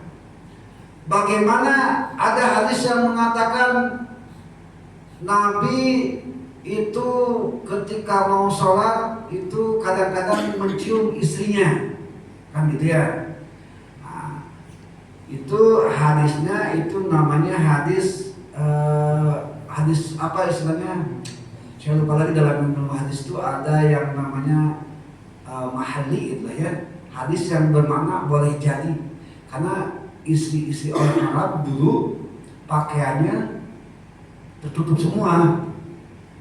Bagaimana ada hadis yang mengatakan Nabi itu ketika mau sholat itu kadang-kadang mencium istrinya, kan gitu ya. Nah, itu hadisnya itu namanya hadis hadis apa istilahnya? Saya lupa lagi, dalam ilmu hadis itu ada yang namanya mahalli gitu ya. Hadis yang bermakna boleh jadi, karena istri-istri orang Arab dulu pakaiannya tertutup semua.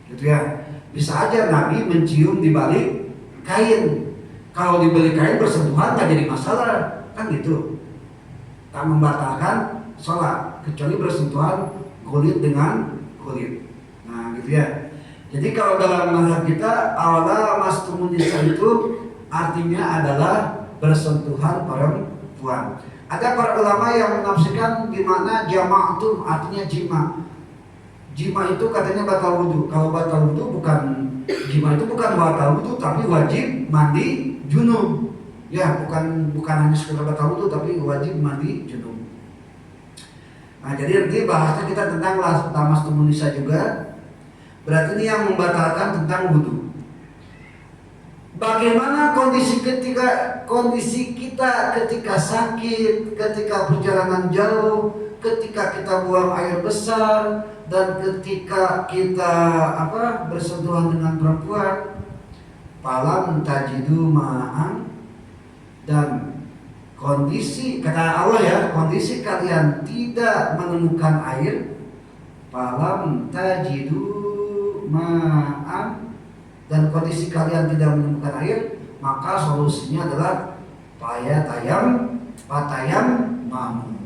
Gitu ya. Bisa aja Nabi mencium di balik kain. Kalau di balik kain bersentuhan nggak jadi masalah, kan gitu. Tak membatalkan sholat kecuali bersentuhan kulit dengan kulit. Nah, gitu ya. Jadi kalau dalam mazhab kita awala mastumun nisa itu artinya adalah bersentuhan perempuan. Ada para ulama yang menafsirkan di mana jama'atun artinya jima. Jima itu katanya batal wudu. Kalau batal wudu jima itu bukan batal wudu tapi wajib mandi junub. Ya, bukan hanya sekedar batal wudu tapi wajib mandi junub. Nah, jadi nanti bahasnya kita tentang lamas tumunisa juga. Berarti ini yang membatalkan tentang wudu. Bagaimana kondisi kita ketika sakit, ketika perjalanan jauh, ketika kita buang air besar, dan ketika kita bersentuhan dengan perempuan. Falam tajidu ma'an, dan kondisi kata Allah ya, kondisi kalian tidak menemukan air. Falam tajidu ma'an, dan kondisi kalian tidak menemukan air, maka solusinya adalah patayam mamu.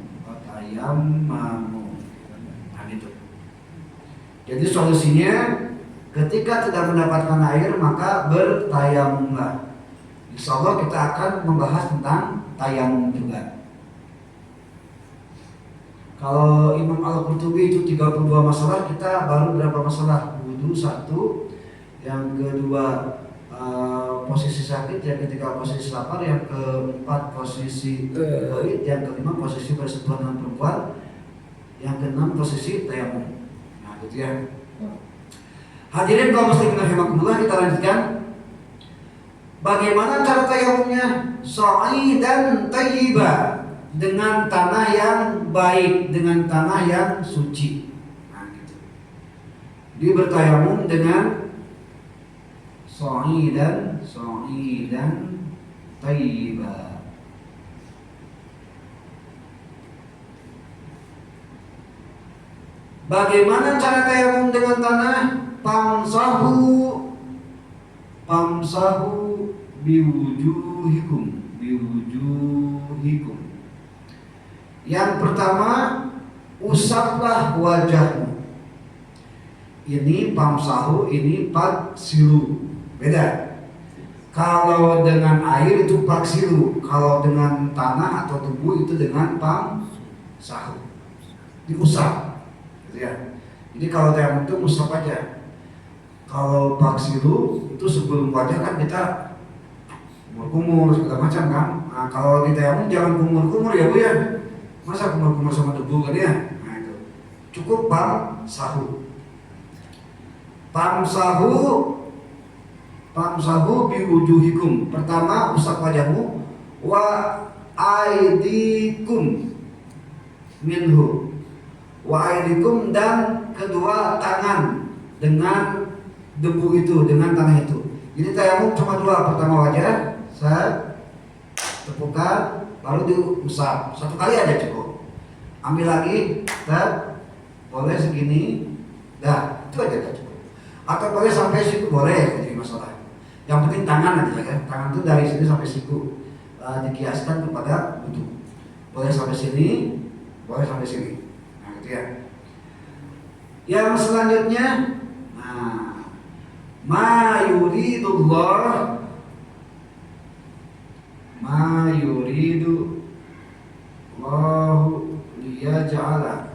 Nah, gitu. Jadi solusinya ketika tidak mendapatkan air maka bertayamumlah. Insya Allah kita akan membahas tentang tayamum juga. Kalau Imam Al-Qurtubi itu 32 masalah, kita baru berapa masalah? Wudu 1, yang kedua posisi sakit, yang ketiga posisi lapar, yang keempat posisi haid, yang kelima posisi bersentuhan dengan perempuan, yang keenam posisi tayamum. Nah, gitu ya. Hadirin kaum muslimin rahimakumullah, kita lanjutkan. Bagaimana cara tayamumnya? Sha'idan thayyiba, dengan tanah yang baik, dengan tanah yang suci. Nah, gitu. Dia bertayamum dengan sha'idan thayyiba. Bagaimana cara tayamum dengan tanah? Pamsahu biwujuhikum. Yang pertama, usaplah wajahmu. Ini pamsahu, ini paksilu. Beda. Kalau dengan air itu paksilu, kalau dengan tanah atau tubuh itu dengan pamsahu. Diusap. Gitu ya. Jadi kalau tayamum itu usap aja. Kalau paksilu itu sebelum wajah kan kita kumur-kumur segala macam kan. Nah, kalau di tayamum jangan kumur-kumur ya Bu ya. Masa kumur-kumur sama debu kan ya? Nah, itu. Cukup Pamsahu biwujuhikum. Pertama usap wajahmu, wa aidikum minhu. Wa aidikum, dan kedua tangan dengan debu itu, dengan tanah itu. Jadi tayamum cuma dua, pertama wajah, tepukan, baru diusap. Satu kali aja cukup. Ambil lagi, boleh segini, dah itu aja kan cukup. Atau boleh sampai siku, boleh, jadi masalah. Yang penting tangan aja kan. Tangan itu dari sini sampai siku, dikiaskan kepada wudhu. Boleh sampai sini, Boleh sampai sini. Nah, gitu ya. Yang selanjutnya, nah, ma yuridullah, ma yuridu Allahu liyaj'ala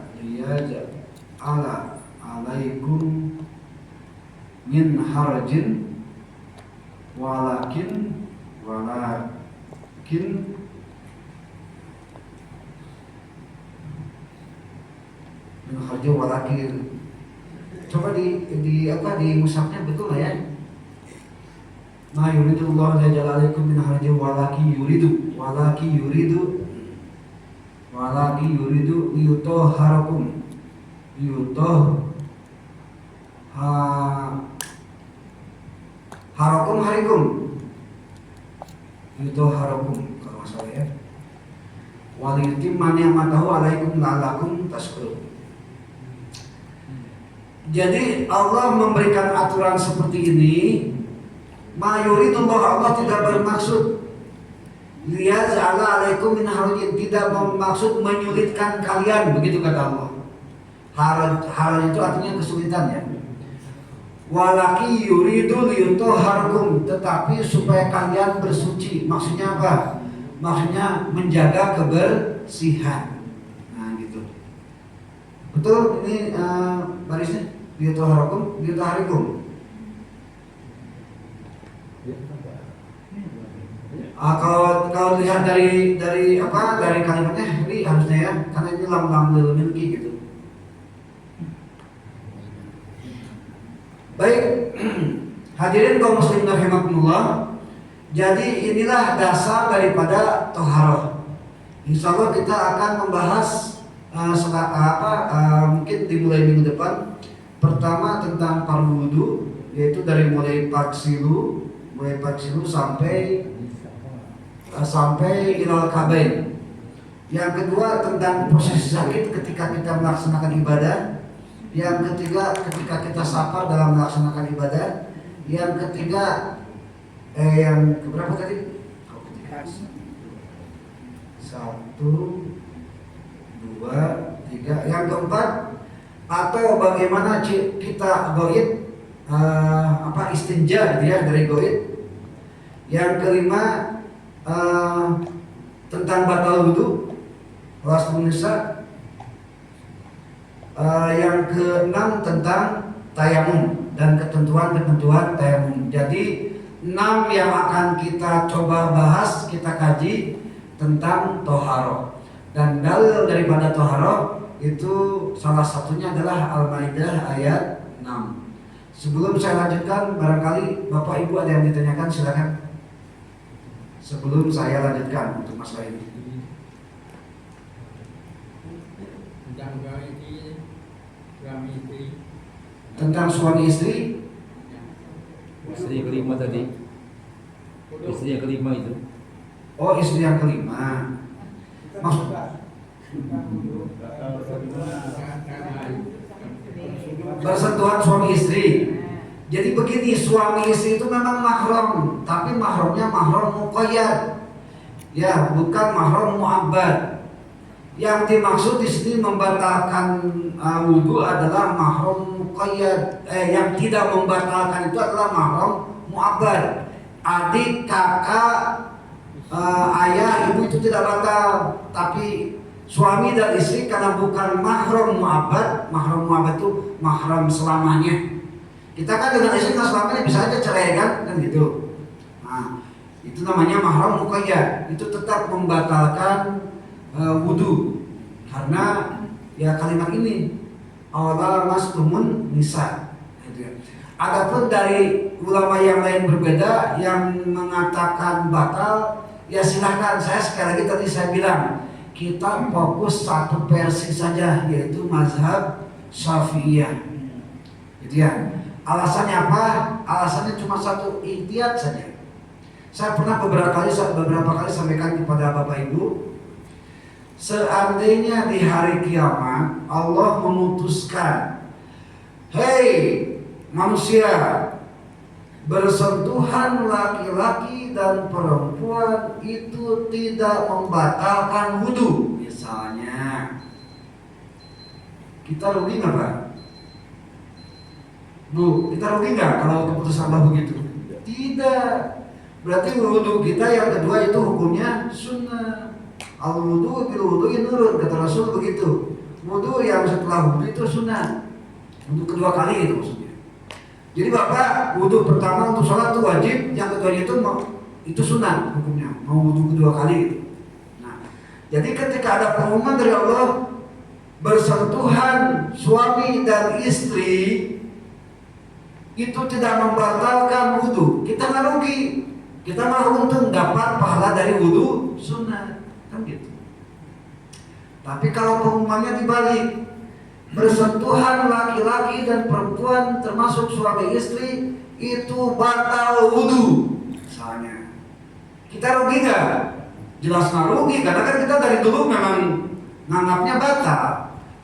alaikum min harajin walakin min harajin walakin. Coba di apa di mushafnya betul lah ya. Ma yuridu Allah liyaj'ala alaikum min harajin walakin yuridu liyutahharakum harakum kalau masalah ya. Waliyutimma ni'matahu alaikum la'allakum tashkurun. Jadi Allah memberikan aturan seperti ini. Ma yuridullah, Allah tidak bermaksud liyaj'ala alaikum min harajin, tidak bermaksud menyulitkan kalian, begitu kata Allah. Haraj itu artinya kesulitan ya. Walaki yuridu liyutahharakum, tetapi supaya kalian bersuci. Maksudnya apa? Maksudnya menjaga kebersihan. Nah gitu. Betul ini barisnya liyutahharakum. Kalau lihat dari kalimatnya ini harusnya ya, karena ini lam lil milki gitu. Baik, hadirin kaum muslimin rahimakumullah. Jadi inilah dasar daripada toharoh. Insya Allah kita akan membahas mungkin dimulai minggu depan. Pertama tentang fardu wudu, yaitu dari mulai paksilu sampai ilal kabain. Yang kedua tentang posisi sakit ketika kita melaksanakan ibadah. Yang ketiga ketika kita safar dalam melaksanakan ibadah. Yang ketiga yang keberapa tadi? 1, 2, 3. Yang keempat, atau bagaimana kita goit istinja gitu ya, dari goit. Yang kelima tentang batal wudu, wasfun nisa. Yang keenam tentang tayamum dan ketentuan tayamum. Jadi 6 yang akan kita coba bahas, kita kaji tentang toharoh. Dan dalil daripada toharoh itu salah satunya adalah Al-Maidah ayat 6. Sebelum saya lanjutkan, barangkali Bapak Ibu ada yang ditanyakan, silakan. Sebelum saya lanjutkan untuk masalah ini. Tentang suami istri. Istri yang kelima tadi. Istri yang kelima itu. Oh, istri yang kelima. Maksud bersentuhan suami istri. Jadi begini, suami istri itu memang mahram, tapi mahramnya mahram muqayyad. Ya, bukan mahram mu'abbad. Yang dimaksud di sini membatalkan wudu adalah mahram muqayyad. Yang tidak membatalkan itu adalah mahram mu'abbad. Adik, kakak, ayah, ibu itu tidak batal, tapi suami dan istri karena bukan mahram mu'abbad. Mahram mu'abbad itu mahram selamanya. Kita kan dengan istri kan selamanya bisa aja cerai kan gitu. Nah, itu namanya mahram muqayyad. Itu tetap membatalkan wudu, karena ya kalimat ini awal mastumun nisa. Adapun dari ulama yang lain berbeda yang mengatakan batal, ya silahkan. Saya sekali lagi tadi saya bilang kita fokus satu versi saja, yaitu mazhab Syafi'iyah. Gitu ya. Alasannya apa? Alasannya cuma satu, ihtiyat saja. Saya pernah beberapa kali sampaikan kepada Bapak Ibu, seandainya di hari kiamat Allah memutuskan, hei manusia, bersentuhan laki-laki dan perempuan itu tidak membatalkan wudu, misalnya, Kita rugi nggak Pak? Bu, kita rugi nggak kalau keputusan Allah begitu? Tidak. Berarti wudhu kita yang kedua itu hukumnya sunnah. Al-wudhu bil wudhu'i nurun, kata Rasul begitu. Wudhu yang setelah wudhu itu sunnah. Wudhu kedua kali itu maksudnya. Jadi Bapak wudhu pertama untuk sholat itu wajib, yang kedua itu sunnah hukumnya. Mau wudhu kedua kali itu. Nah, jadi ketika ada pengumuman dari Allah bersentuhan suami dan istri itu tidak membatalkan wudhu, kita nggak rugi, kita malah untung dapat pahala dari wudhu sunnah, kan gitu. Tapi kalau pengumumannya dibalik, bersentuhan laki-laki dan perempuan termasuk suami istri itu batal wudhu, misalnya, kita rugi nggak? Jelas nggak rugi, karena kan kita dari dulu memang nganggapnya batal.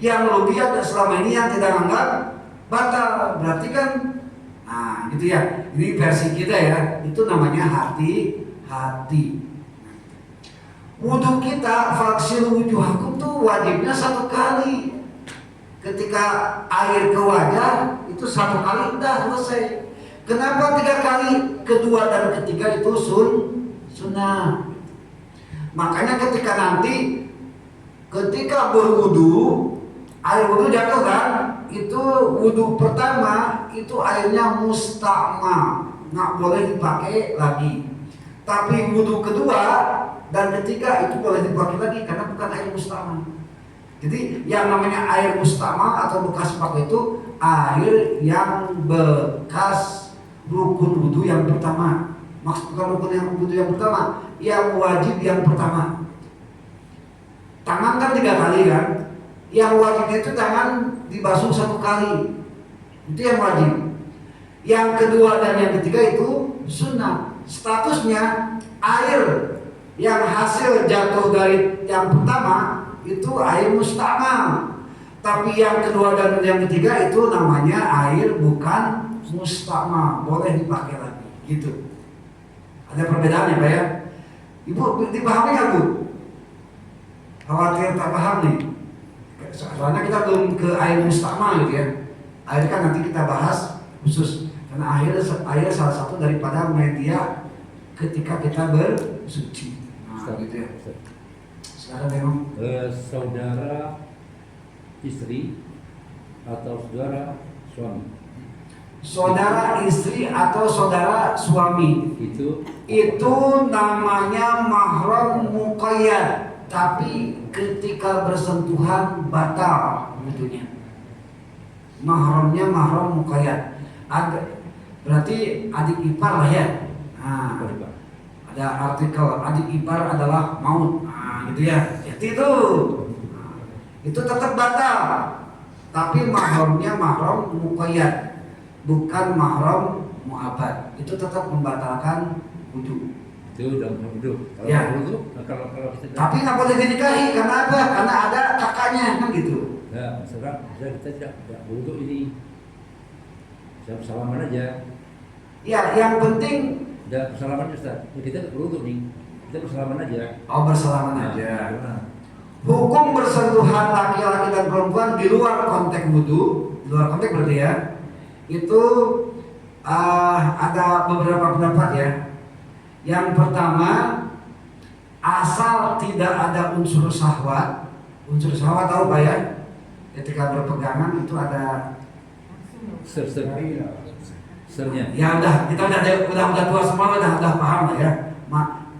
Yang rugi ada selama ini yang tidak nganggap batal, berarti kan, nah gitu ya. Ini versi kita ya, itu namanya hati-hati. Wudhu kita faksilu wujuhakum tuh wajibnya 1 kali. Ketika air ke wajah itu 1 kali udah selesai. Kenapa 3 kali? Kedua dan ketiga itu sunnah. Makanya ketika berwudu, air wudu jatuh kan? Itu wudu pertama itu airnya musta'mal, nggak boleh dipakai lagi. Tapi wudu kedua dan ketiga itu boleh dipakai lagi karena bukan air musta'mal. Jadi yang namanya air musta'mal atau bekas pakai itu air yang bekas rukun wudu yang pertama. Maksudnya rukun yang wudu yang pertama, yang wajib yang pertama. Tangan kan 3 kali kan? Yang wajibnya itu tangan dibasuh 1 kali, itu yang wajib. Yang kedua dan yang ketiga itu sunnah. Statusnya air yang hasil jatuh dari yang pertama itu air musta'mal. Tapi yang kedua dan yang ketiga itu namanya air bukan musta'mal, boleh dipakai lagi. Gitu. Ada perbedaannya Pak ya? Ibu dipahami nggak Bu? Khawatir tak paham nih. Soalnya kita belum ke air musta'mal gitu ya. Air kan nanti kita bahas khusus, karena air salah satu daripada media ketika kita bersuci. Nah, gitu ya. Sekarang memang saudara istri atau saudara suami. Saudara istri atau saudara suami itu namanya mahram muqayyad. Tapi ketika bersentuhan batal wudhunya. Mahramnya mahram muqayyad. Berarti adik ipar lah ya. Nah, ada artikel adik ipar adalah maut. Nah, gitu ya. Jadi itu tetap batal. Tapi mahramnya mahram muqayyad, bukan mahram mu'abbad. Itu tetap membatalkan wudhu. Itu dalam wudhu. Kalau ya. kalau Tapi nggak boleh dinikahi karena apa? Karena ada kakaknya kan gitu. Ya, misalkan kita tidak wudhu ini, saya salaman aja. Ya, yang penting tidak bersalaman Ustaz. Kita wudhu nih, kita bersalaman aja. Oh, bersalaman aja. Nah. Hukum bersentuhan laki-laki dan perempuan di luar konteks wudhu, di luar konteks berarti ya, itu ada beberapa pendapat ya. Yang pertama, asal tidak ada unsur syahwat. Unsur syahwat tahu Pak ya? Ketika berpegangan itu ada sernya. Ya kita udah tua semua, udah paham lah ya.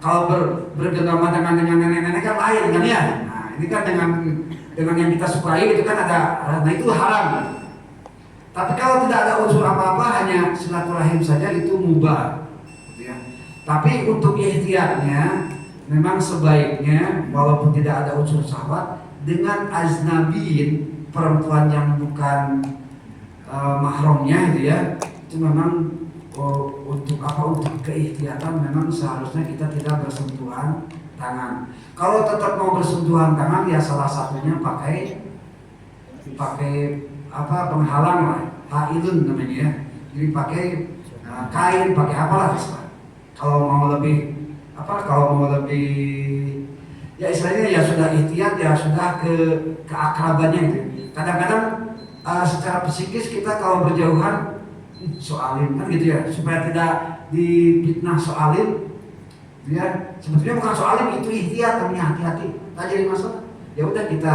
Kalau bergenggaman dengan nenek-nenek kan lain kan ya. Nah, ini kan dengan yang kita sukai itu kan ada, nah itu haram. Tapi kalau tidak ada unsur apa-apa, hanya silaturahim saja, itu mubah. Tapi untuk ihtiyatnya memang sebaiknya walaupun tidak ada unsur syahwat dengan ajnabiin, perempuan yang bukan mahramnya gitu ya, itu memang untuk keihtiyatan memang seharusnya kita tidak bersentuhan tangan. Kalau tetap mau bersentuhan tangan ya salah satunya pakai penghalang lah, hailun namanya ya. Jadi pakai kain, pakai apalah terserah. Kalau mau lebih ya istilahnya ya sudah ihtiyat, ya sudah keakrabannya gitu. Kadang-kadang secara psikis kita kalau berjauhan soalin kan gitu ya, supaya tidak difitnah soalin, ya sebetulnya bukan soalin, itu ikhtiar, namanya hati-hati, tak jadi masalah. Ya udah kita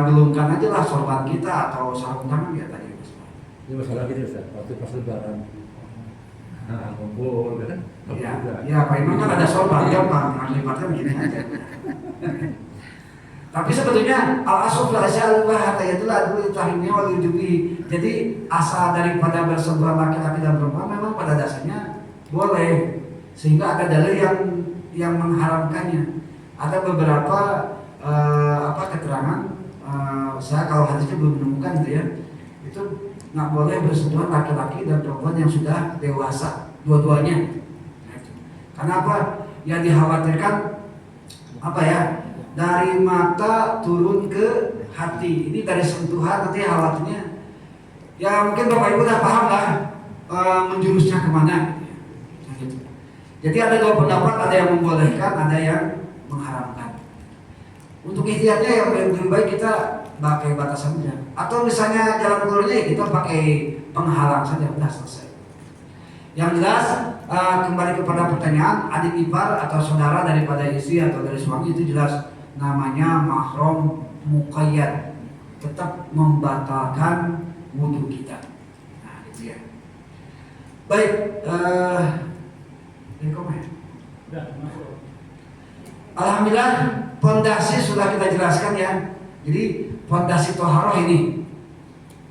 gelungkan aja lah sorban kita atau sarung tangan ya tadi masalah. Ini masalah gini Ustaz, waktu pas lebaran, nah kumpul kan? Ya Pak Imam kan ada sorban, gampang, limatnya begini aja. Tapi sebetulnya al-asuf la sya'alubah hatta yatulah dulu tahimnya wal yujubi. Jadi asal daripada bersentuhan laki-laki dan perempuan memang pada dasarnya boleh, sehingga ada dalil yang mengharamkannya. Ada beberapa keterangan, saya kalau hadisnya belum menemukan gitu ya, itu nggak boleh bersentuhan laki-laki dan perempuan yang sudah dewasa dua-duanya. Karena apa? Yang dikhawatirkan apa ya? Dari mata turun ke hati. Ini dari sentuhan nanti khawatirnya. Ya mungkin Bapak Ibu udah paham lah menjurusnya kemana. Gitu. Jadi ada dua pendapat, ada yang membolehkan, ada yang mengharamkan. Untuk ikhtiarnya yang lebih baik kita pakai batasan saja. Atau misalnya jalan keluarnya kita pakai penghalang saja, udah selesai. Yang jelas kembali kepada pertanyaan, adik ipar atau saudara daripada istri atau dari suami itu jelas namanya mahram muqayyad, tetap membatalkan wudu kita. Nah, itu ya. Baik, alhamdulillah pondasi sudah kita jelaskan ya. Jadi pondasi toharoh ini,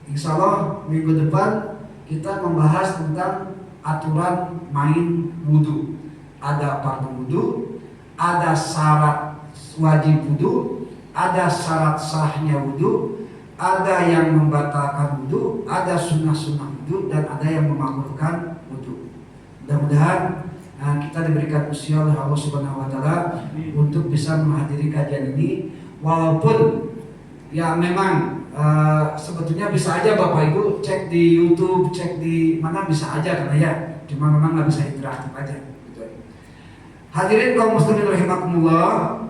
insya Allah minggu depan kita membahas tentang aturan main wudu. Ada fardu wudu, ada syarat wajib wudu, ada syarat sahnya wudu, ada yang membatalkan wudu, ada sunnah-sunnah wudu, dan ada yang memakruhkan wudu. Mudah-mudahan kita diberikan usia oleh Allah Subhanahu wa taala untuk bisa menghadiri kajian ini, walaupun ya memang sebetulnya bisa aja Bapak Ibu cek di YouTube, cek di mana bisa aja karena ya, cuma memang nggak bisa interaktif aja. Gitu. Hadirin kaum muslimin rahimakumullah,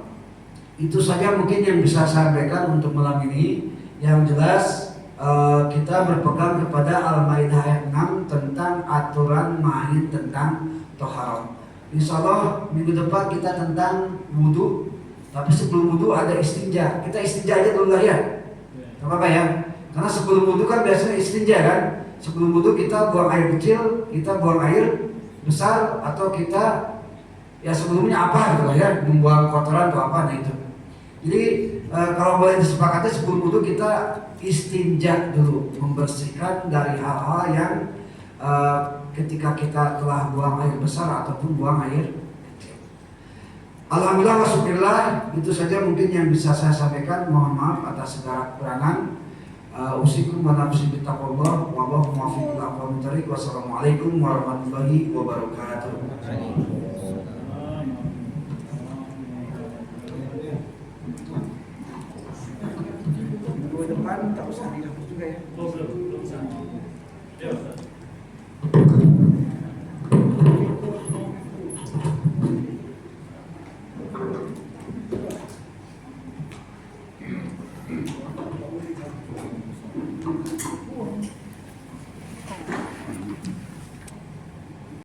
itu saja mungkin yang bisa saya sampaikan untuk malam ini. Yang jelas kita berpegang kepada Al-Maidah ayat 6 tentang aturan main tentang toharoh. Insya Allah minggu depan kita tentang wudu. Tapi sebelum wudu ada istinja. Kita istinja aja dulu lah ya. Apa ya? Karena sebelum wudu kan biasanya istinja kan. Sebelum wudu kita buang air kecil, kita buang air besar, atau kita ya sebelumnya apa gitu lah ya, membuang kotoran atau apa, nah itu. Jadi kalau boleh disepakati sebelum wudu kita istinja dulu, membersihkan dari hal-hal yang ketika kita telah buang air besar ataupun buang air kecil. Alhamdulillah wa syukurillah, itu saja mungkin yang bisa saya sampaikan. Mohon maaf atas segala kekurangan. Usikum wa nafsi bittaqwallah, wallahu muwaffiq ila aqwamit thariq. Wassalamualaikum warahmatullahi wabarakatuh. Depan tak usah dihapus juga ya.